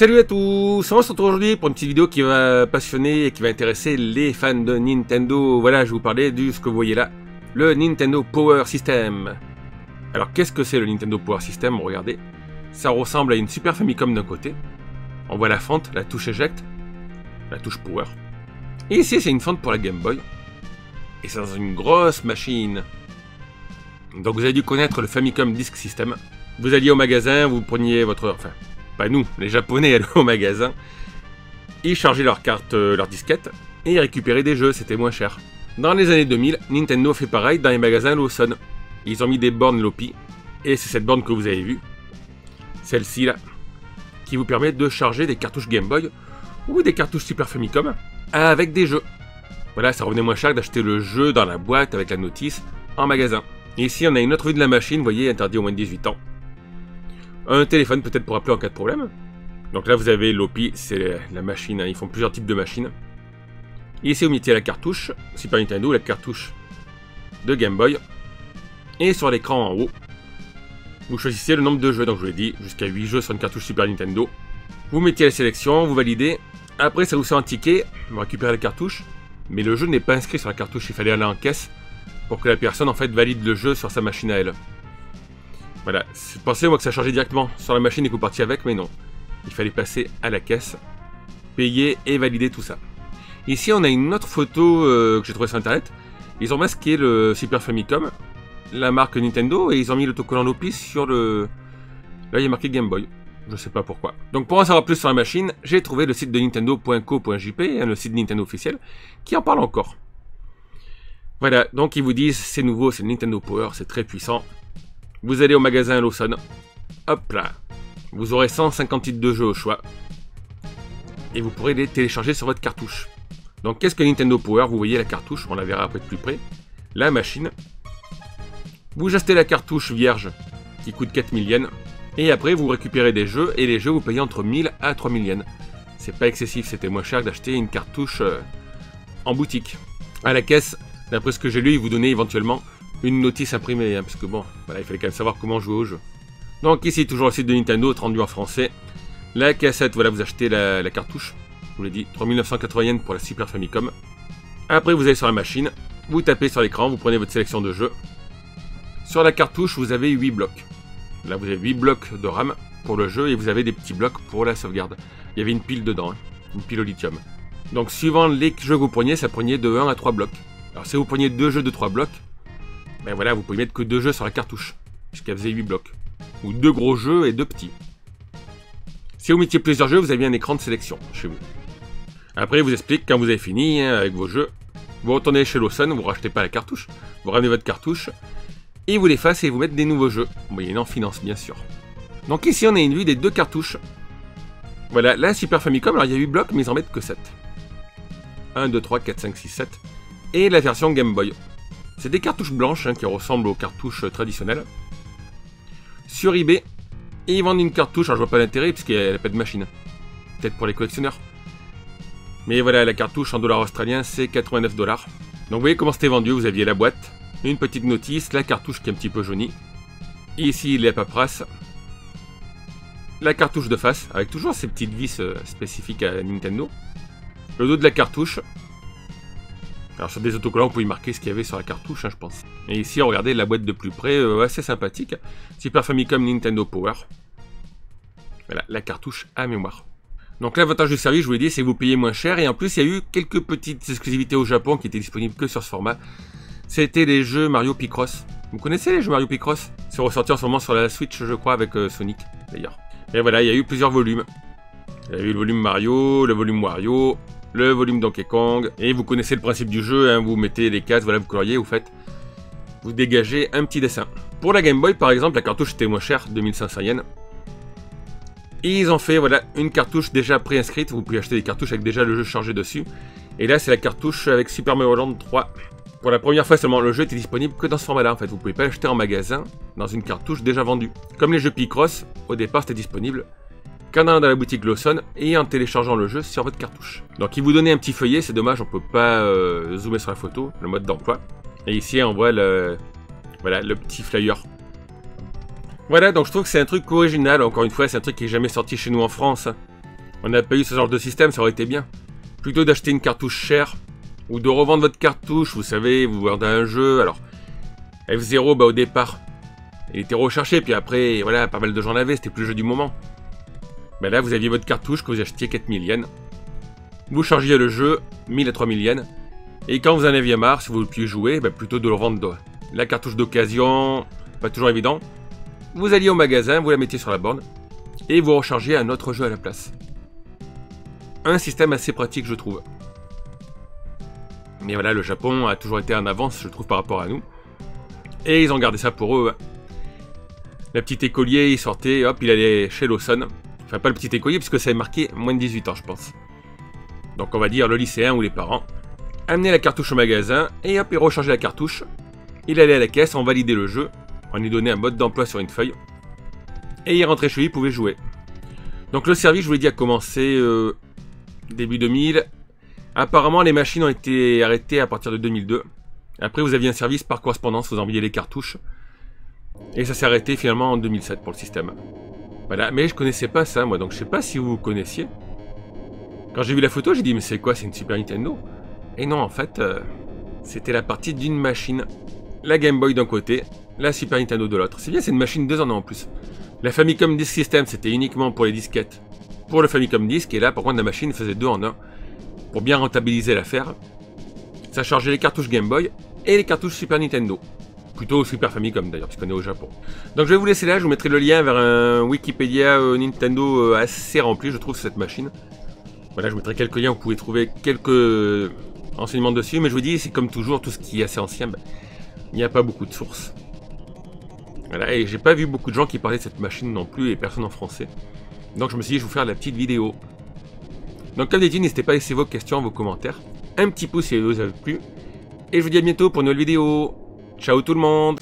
Salut à tous, on se retrouve aujourd'hui pour une petite vidéo qui va passionner et qui va intéresser les fans de Nintendo. Voilà, je vais vous parler de ce que vous voyez là, le Nintendo Power System. Alors qu'est-ce que c'est le Nintendo Power System? Regardez, ça ressemble à une Super Famicom d'un côté. On voit la fente, la touche Eject, la touche Power. Et ici c'est une fente pour la Game Boy. Et c'est dans une grosse machine. Donc vous avez dû connaître le Famicom Disk System. Vous alliez au magasin, vous preniez votre... Enfin, pas nous, les Japonais allaient au magasin. Ils chargeaient leur carte, leur disquette, et ils récupéraient des jeux, c'était moins cher. Dans les années 2000, Nintendo fait pareil dans les magasins Lawson. Ils ont mis des bornes Lopi, et c'est cette borne que vous avez vue, celle-ci là, qui vous permet de charger des cartouches Game Boy, ou des cartouches Super Famicom, avec des jeux. Voilà, ça revenait moins cher d'acheter le jeu dans la boîte avec la notice, en magasin. Et ici, on a une autre vue de la machine, vous voyez, interdit aux moins de 18 ans. Un téléphone peut-être pour appeler en cas de problème. Donc là vous avez l'OPI, c'est la machine, hein. Ils font plusieurs types de machines. Ici vous mettez la cartouche Super Nintendo, la cartouche de Game Boy. Et sur l'écran en haut, vous choisissez le nombre de jeux, donc je vous l'ai dit, jusqu'à 8 jeux sur une cartouche Super Nintendo. Vous mettez la sélection, vous validez. Après ça vous sort un ticket, vous récupérez la cartouche. Mais le jeu n'est pas inscrit sur la cartouche, il fallait aller en caisse pour que la personne en fait valide le jeu sur sa machine à elle. Voilà, pensez moi que ça chargeait directement sur la machine et que vous partiez avec, mais non. Il fallait passer à la caisse, payer et valider tout ça. Ici on a une autre photo que j'ai trouvée sur internet. Ils ont masqué le Super Famicom, la marque Nintendo, et ils ont mis l'autocollant Lopi sur le... Là il y a marqué Game Boy, je sais pas pourquoi. Donc pour en savoir plus sur la machine, j'ai trouvé le site de nintendo.co.jp, le site Nintendo officiel, qui en parle encore. Voilà, donc ils vous disent c'est nouveau, c'est le Nintendo Power, c'est très puissant. Vous allez au magasin Lawson, hop là, vous aurez 150 titres de jeux au choix, et vous pourrez les télécharger sur votre cartouche. Donc qu'est-ce que Nintendo Power? Vous voyez la cartouche, on la verra après de plus près, la machine. Vous achetez la cartouche vierge, qui coûte 4000 yens, et après vous récupérez des jeux, et les jeux vous payez entre 1000 à 3000 yens. C'est pas excessif, c'était moins cher d'acheter une cartouche en boutique. À la caisse, d'après ce que j'ai lu, ils vous donnaient éventuellement une notice imprimée, hein, parce que bon, voilà, il fallait quand même savoir comment jouer au jeu. Donc ici, toujours le site de Nintendo, traduit en français. La cassette, voilà, vous achetez la cartouche. Je vous l'ai dit, 3980 yens pour la Super Famicom. Après, vous allez sur la machine, vous tapez sur l'écran, vous prenez votre sélection de jeux. Sur la cartouche, vous avez 8 blocs. Là, vous avez 8 blocs de RAM pour le jeu, et vous avez des petits blocs pour la sauvegarde. Il y avait une pile dedans, hein, une pile au lithium. Donc, suivant les jeux que vous preniez, ça prenait de 1 à 3 blocs. Alors, si vous preniez 2 jeux de 3 blocs, ben voilà, vous pouvez mettre que 2 jeux sur la cartouche, puisqu'elle faisait 8 blocs. Ou 2 gros jeux et 2 petits. Si vous mettiez plusieurs jeux, vous aviez un écran de sélection chez vous. Après, il vous explique, quand vous avez fini hein, avec vos jeux, vous retournez chez Lawson, vous ne rachetez pas la cartouche, vous ramenez votre cartouche, et vous l'effacez et vous mettez des nouveaux jeux. Moyennant finance, bien sûr. Donc ici, on a une vue des 2 cartouches. Voilà, la Super Famicom, alors il y a 8 blocs, mais ils en mettent que 7. 1, 2, 3, 4, 5, 6, 7. Et la version Game Boy. C'est des cartouches blanches hein, qui ressemblent aux cartouches traditionnelles. Sur eBay, et ils vendent une cartouche, alors je vois pas l'intérêt puisqu'elle n'a pas de machine. Peut-être pour les collectionneurs. Mais voilà, la cartouche en dollars australiens, c'est 89 $. Donc vous voyez comment c'était vendu, vous aviez la boîte, une petite notice, la cartouche qui est un petit peu jaunie. Et ici, les paperasses. La cartouche de face, avec toujours ces petites vis spécifiques à Nintendo. Le dos de la cartouche. Alors sur des autocollants, vous pouvez marquer ce qu'il y avait sur la cartouche, hein, je pense. Et ici, regardez la boîte de plus près, assez sympathique. Super Famicom Nintendo Power. Voilà, la cartouche à mémoire. Donc l'avantage du service, je vous l'ai dit, c'est que vous payez moins cher. Et en plus, il y a eu quelques petites exclusivités au Japon qui étaient disponibles que sur ce format. C'était les jeux Mario Picross. Vous connaissez les jeux Mario Picross? C'est ressorti en ce moment sur la Switch, je crois, avec Sonic, d'ailleurs. Et voilà, il y a eu plusieurs volumes. Il y a eu le volume Mario, le volume Wario, le volume Donkey Kong, et vous connaissez le principe du jeu, hein, vous mettez les cases, voilà, vous coloriez, vous dégagez un petit dessin. Pour la Game Boy, par exemple, la cartouche était moins chère, 2500 yens. Et ils ont fait, voilà, une cartouche déjà préinscrite, vous pouvez acheter des cartouches avec déjà le jeu chargé dessus. Et là, c'est la cartouche avec Super Mario Land 3. Pour la première fois seulement, le jeu était disponible que dans ce format-là, en fait. Vous pouvez pas l'acheter en magasin, dans une cartouche déjà vendue. Comme les jeux Picross, au départ, c'était disponible qu'en allant dans la boutique Lawson et en téléchargeant le jeu sur votre cartouche. Donc il vous donnait un petit feuillet, c'est dommage, on peut pas zoomer sur la photo, le mode d'emploi. Et ici on voit le petit flyer. Voilà, donc je trouve que c'est un truc original, encore une fois, c'est un truc qui est jamais sorti chez nous en France. on n'a pas eu ce genre de système, ça aurait été bien. Plutôt d'acheter une cartouche chère, ou de revendre votre cartouche, vous savez, vous vendez un jeu, alors... F0, bah au départ, il était recherché, puis après, voilà, pas mal de gens l'avaient, c'était plus le jeu du moment. Bah là, vous aviez votre cartouche que vous achetiez 4000 yens. Vous chargiez le jeu, 1000 à 3000 yens. Et quand vous en aviez marre, si vous ne pouviez jouer, bah plutôt de le revendre la cartouche d'occasion, pas toujours évident. Vous alliez au magasin, vous la mettiez sur la borne, et vous rechargiez un autre jeu à la place. Un système assez pratique, je trouve. Mais voilà, le Japon a toujours été en avance, je trouve, par rapport à nous. Et ils ont gardé ça pour eux. Le petit écolier, il sortait, hop, il allait chez Lawson. Enfin, pas le petit écolier, puisque ça est marqué moins de 18 ans, je pense. Donc on va dire le lycéen ou les parents. Amener la cartouche au magasin, et hop, il rechargeait la cartouche. Il allait à la caisse, on validait le jeu. On lui donnait un mode d'emploi sur une feuille. Et il rentrait chez lui, il pouvait jouer. Donc le service, je vous l'ai dit, a commencé début 2000. Apparemment, les machines ont été arrêtées à partir de 2002. Après, vous aviez un service par correspondance, vous envoyiez les cartouches. Et ça s'est arrêté finalement en 2007 pour le système. Voilà, mais je connaissais pas ça, moi, donc je sais pas si vous connaissiez. Quand j'ai vu la photo, j'ai dit, mais c'est quoi, c'est une Super Nintendo? Et non, en fait, c'était la partie d'une machine. La Game Boy d'un côté, la Super Nintendo de l'autre. C'est bien, c'est une machine 2 en 1 en plus. La Famicom Disk System, c'était uniquement pour les disquettes. Pour le Famicom Disk, et là, par contre, la machine faisait 2 en 1. Pour bien rentabiliser l'affaire. Ça chargeait les cartouches Game Boy et les cartouches Super Nintendo. Plutôt Super Famicom d'ailleurs, puisqu'on est au Japon. Donc je vais vous laisser là, je vous mettrai le lien vers un Wikipédia Nintendo assez rempli, je trouve, cette machine. Voilà, je mettrai quelques liens, vous pouvez trouver quelques renseignements dessus, mais je vous dis, c'est comme toujours, tout ce qui est assez ancien, ben, il n'y a pas beaucoup de sources. Voilà, et j'ai pas vu beaucoup de gens qui parlaient de cette machine non plus, et personne en français. Donc je me suis dit, je vais vous faire la petite vidéo. Donc comme dit, n'hésitez pas à laisser vos questions, vos commentaires. Un petit pouce si la vidéo vous a plu. Et je vous dis à bientôt pour une nouvelle vidéo. Ciao tout le monde!